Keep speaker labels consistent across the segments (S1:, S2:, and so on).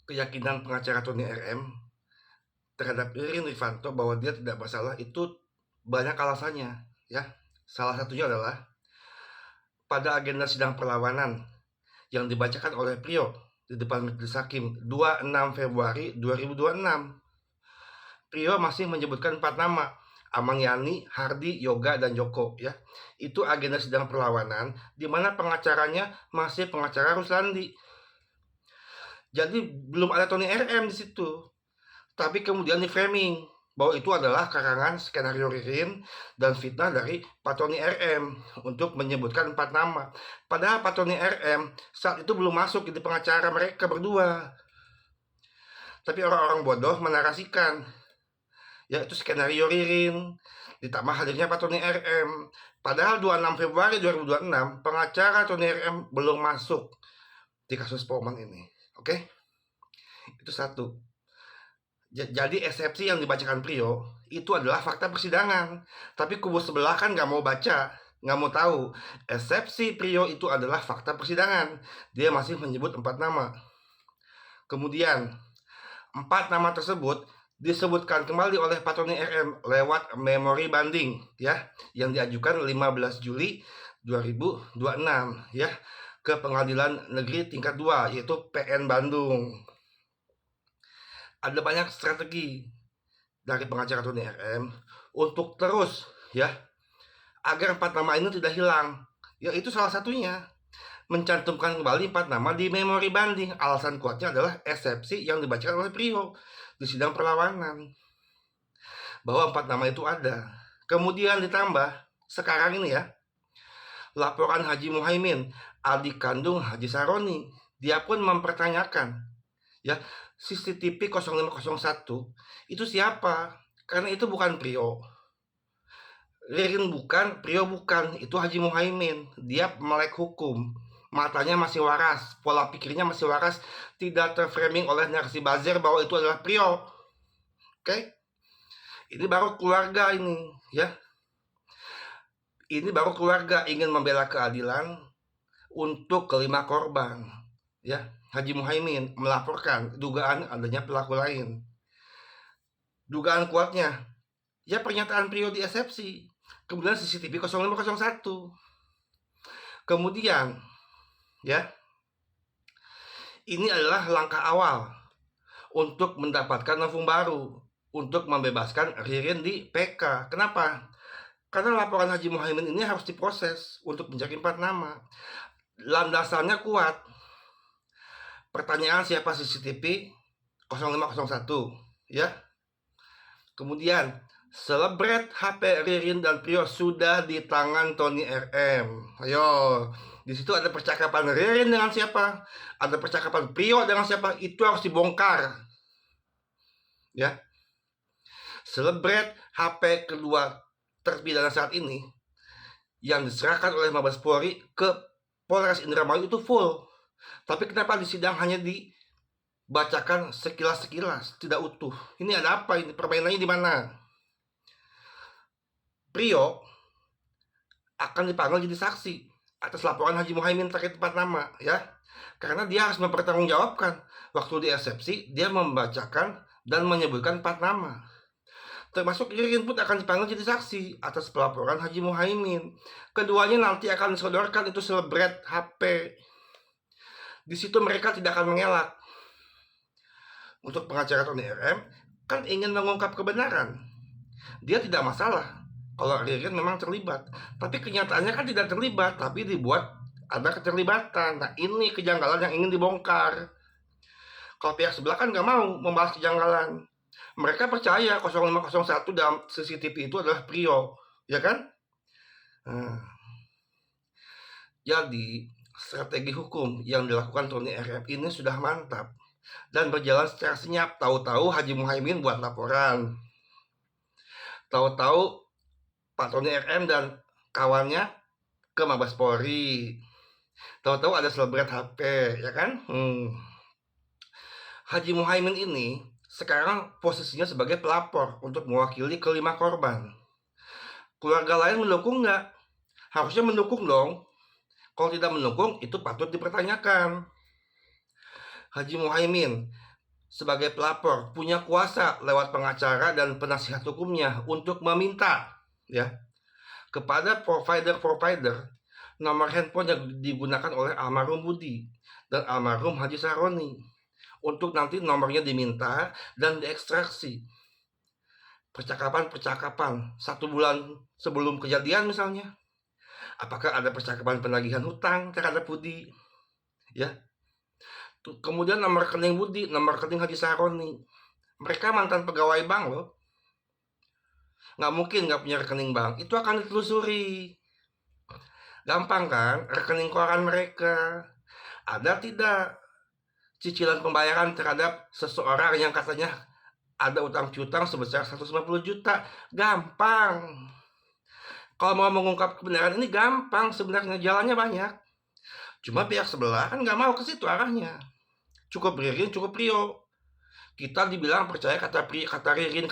S1: keyakinan pengacara Tony RM terhadap Ririn Rifanto bahwa dia tidak bersalah itu banyak alasannya, ya. Salah satunya adalah pada agenda sidang perlawanan yang dibacakan oleh Priyo di depan Majelis Hakim 26 Februari 2026. Priyo masih menyebutkan 4 nama, Amang Yani, Hardi, Yoga, dan Joko, ya. Itu agenda sidang perlawanan di mana pengacaranya masih pengacara Ruslandi. Jadi belum ada Tony RM di situ. Tapi kemudian di framing bahwa itu adalah karangan skenario Ririn dan fitnah dari Pak Tony RM untuk menyebutkan 4 nama. Padahal Pak Tony RM saat itu belum masuk di pengacara mereka berdua. Tapi orang-orang bodoh menarasikan yaitu skenario Ririn ditambah hadirnya Pak Tony RM. Padahal 26 Februari 2026 pengacara Tony RM belum masuk di kasus Poman ini. Oke? Itu satu. Jadi eksepsi yang dibacakan Priyo itu adalah fakta persidangan. Tapi kubu sebelah kan nggak mau baca, nggak mau tahu. Eksepsi Priyo itu adalah fakta persidangan. Dia masih menyebut 4 nama. Kemudian 4 nama tersebut disebutkan kembali oleh Pak Tony RM lewat memori banding, ya, yang diajukan 15 Juli 2026, ya, ke Pengadilan Negeri Tingkat 2 yaitu PN Bandung. Ada banyak strategi dari pengacara Tony RM untuk terus, ya, agar 4 nama ini tidak hilang. Ya, itu salah satunya mencantumkan kembali 4 nama di memori banding. Alasan kuatnya adalah eksepsi yang dibacakan oleh Priyo di sidang perlawanan bahwa 4 nama itu ada. Kemudian ditambah sekarang ini, ya, laporan Haji Muhaimin, adik kandung Haji Saroni, dia pun mempertanyakan, ya, CCTV 0501 itu siapa? Karena itu bukan Priyo. Ririn bukan, Priyo bukan, itu Haji Muhaimin. Dia melek hukum, matanya masih waras, pola pikirnya masih waras, tidak terframing oleh narasi buzzer bahwa itu adalah Priyo. Oke? Ini baru keluarga ini, ya. Ini baru keluarga ingin membela keadilan untuk kelima korban, ya. Haji Muhaimin melaporkan dugaan adanya pelaku lain. Dugaan kuatnya, ya, pernyataan Priyo di eksepsi. Kemudian CCTV 0501. Kemudian, ya, ini adalah langkah awal untuk mendapatkan novum baru untuk membebaskan Ririn di PK. Kenapa? Karena laporan Haji Muhaimin ini harus diproses untuk mencari 4 nama. Landasannya kuat. Pertanyaan siapa CCTV 0501, ya. Kemudian selebret HP Ririn dan Priyo sudah di tangan Tony RM. Ayo, di situ ada percakapan Ririn dengan siapa, ada percakapan Priyo dengan siapa, itu harus dibongkar, ya. Selebret HP kedua terpidana saat ini yang diserahkan oleh Mabes Polri ke Polres Indramayu itu full. Tapi kenapa di sidang hanya dibacakan sekilas-sekilas, tidak utuh? Ini ada apa ini? Permainannya di mana? Priyo akan dipanggil jadi saksi atas laporan Haji Muhaimin terkait 4 nama, ya. Karena dia harus mempertanggungjawabkan. Waktu di eksepsi, dia membacakan dan menyebutkan 4 nama. Termasuk Ririn pun akan dipanggil jadi saksi atas pelaporan Haji Muhaimin. Keduanya nanti akan disodorkan itu selebret HP. Di situ mereka tidak akan mengelak. Untuk pengacara Tony RM kan ingin mengungkap kebenaran. Dia tidak masalah kalau Ririn memang terlibat, tapi kenyataannya kan tidak terlibat, tapi dibuat ada keterlibatan. Nah, ini kejanggalan yang ingin dibongkar. Kalau pihak sebelah kan nggak mau membahas kejanggalan. Mereka percaya 0501 dalam CCTV itu adalah Priyo, ya kan? Nah, jadi strategi hukum yang dilakukan Tony RM ini sudah mantap dan berjalan secara senyap. Tahu-tahu Haji Muhaimin buat laporan, tahu-tahu Pak Tony RM dan kawannya ke Mabes Polri, tahu-tahu ada selebret HP, ya kan? Haji Muhaimin ini sekarang posisinya sebagai pelapor untuk mewakili kelima korban. Keluarga lain mendukung nggak? Harusnya mendukung dong. Kalau tidak mendukung, itu patut dipertanyakan. Haji Muhaimin sebagai pelapor punya kuasa lewat pengacara dan penasihat hukumnya untuk meminta ya kepada provider nomor handphone yang digunakan oleh almarhum Budi dan almarhum Haji Saroni untuk nanti nomornya diminta dan diekstraksi percakapan-percakapan 1 bulan sebelum kejadian misalnya. Apakah ada percakapan penagihan hutang terhadap Budi ya. Kemudian nomor rekening Budi, nomor rekening Haji Saroni. Mereka mantan pegawai bank loh. Nggak mungkin nggak punya rekening bank. Itu akan ditelusuri. Gampang kan? Rekening koran mereka. Ada tidak cicilan pembayaran terhadap seseorang yang katanya ada utang piutang sebesar 150 juta. Gampang. Kalau mau mengungkap kebenaran ini gampang sebenarnya, jalannya banyak. Cuma pihak sebelah kan nggak mau ke situ arahnya. Cukup Ririn, cukup Rio. Kita dibilang percaya kata Ririn.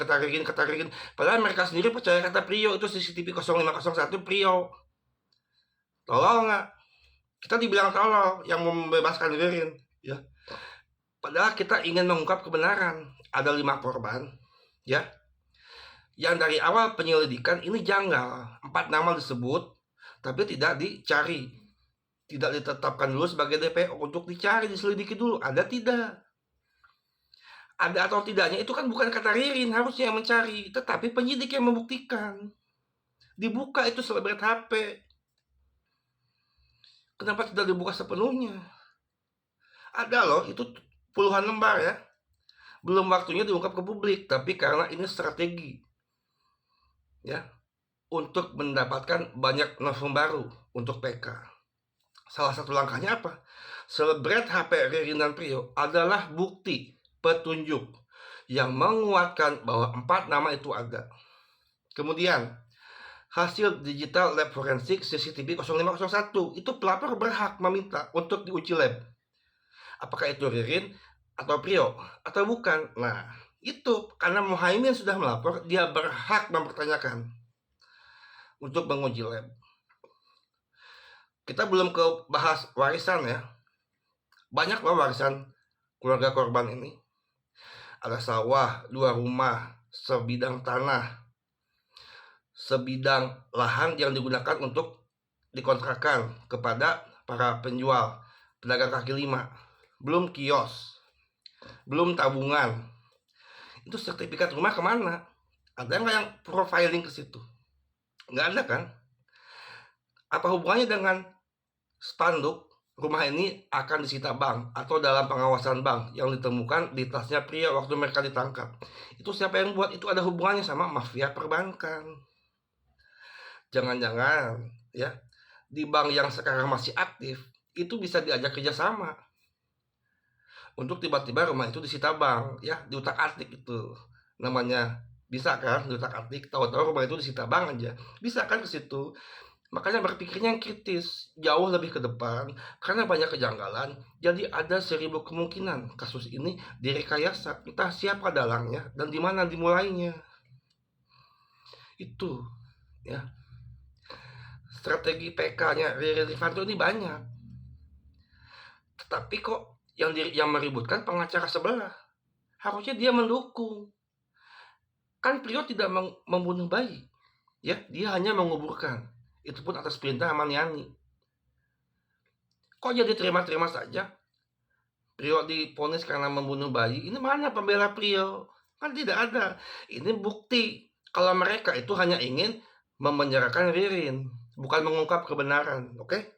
S1: Padahal mereka sendiri percaya kata Prio, itu CCTV 0501 Prio. Tolol nggak? Kita dibilang tolol yang membebaskan Ririn. Ya. Padahal kita ingin mengungkap kebenaran. Ada 5 korban. Ya. Yang dari awal penyelidikan ini janggal. 4 nama disebut, tapi tidak dicari. Tidak ditetapkan dulu sebagai DPO untuk dicari, diselidiki dulu. Ada tidak? Ada atau tidaknya itu kan bukan kata Ririn harusnya yang mencari, tetapi penyidik yang membuktikan. Dibuka itu selebret HP. Kenapa tidak dibuka sepenuhnya? Ada loh, itu puluhan lembar ya. Belum waktunya diungkap ke publik, tapi karena ini strategi ya untuk mendapatkan banyak novum baru untuk PK. Salah satu langkahnya apa? Selebret HP Ririn dan Prio adalah bukti petunjuk yang menguatkan bahwa 4 nama itu ada. Kemudian hasil digital lab forensik CCTV 0501 itu pelapor berhak meminta untuk diuji lab. Apakah itu Ririn atau Prio atau bukan? Nah, itu karena Muhaimin sudah melapor, dia berhak mempertanyakan untuk menguji lab. Kita belum ke bahas warisan ya. Banyak loh warisan keluarga korban ini. Ada sawah, 2 rumah, sebidang tanah, sebidang lahan yang digunakan untuk dikontrakkan kepada para penjual, pedagang kaki 5. Belum kios, belum tabungan. Itu sertifikat rumah kemana? Ada nggak yang profiling ke situ? Nggak ada kan? Apa hubungannya dengan spanduk rumah ini akan disita bank atau dalam pengawasan bank yang ditemukan di tasnya Pria waktu mereka ditangkap? Itu siapa yang buat? Itu ada hubungannya sama mafia perbankan. Jangan-jangan ya di bank yang sekarang masih aktif itu bisa diajak kerjasama untuk tiba-tiba rumah itu disita bank ya, diutak-atik itu namanya. Bisa kan diutak-atik, tahu-tahu rumah itu disita bank aja, bisa kan ke situ. Makanya berpikirnya yang kritis, jauh lebih ke depan, karena banyak kejanggalan. Jadi ada 1000 kemungkinan kasus ini direkayasa, entah siapa dalangnya dan di mana dimulainya. Itu ya strategi PK-nya Riri Rifanto ini banyak. Tetapi kok yang meributkan pengacara sebelah. Harusnya dia mendukung. Kan Prio tidak membunuh bayi. Ya, dia hanya menguburkan. Itu pun atas perintah Amaniani. Kok jadi terima-terima saja? Prio diponis karena membunuh bayi. Ini mana pembela Prio? Kan tidak ada. Ini bukti kalau mereka itu hanya ingin memenjarakan Ririn, bukan mengungkap kebenaran. Oke?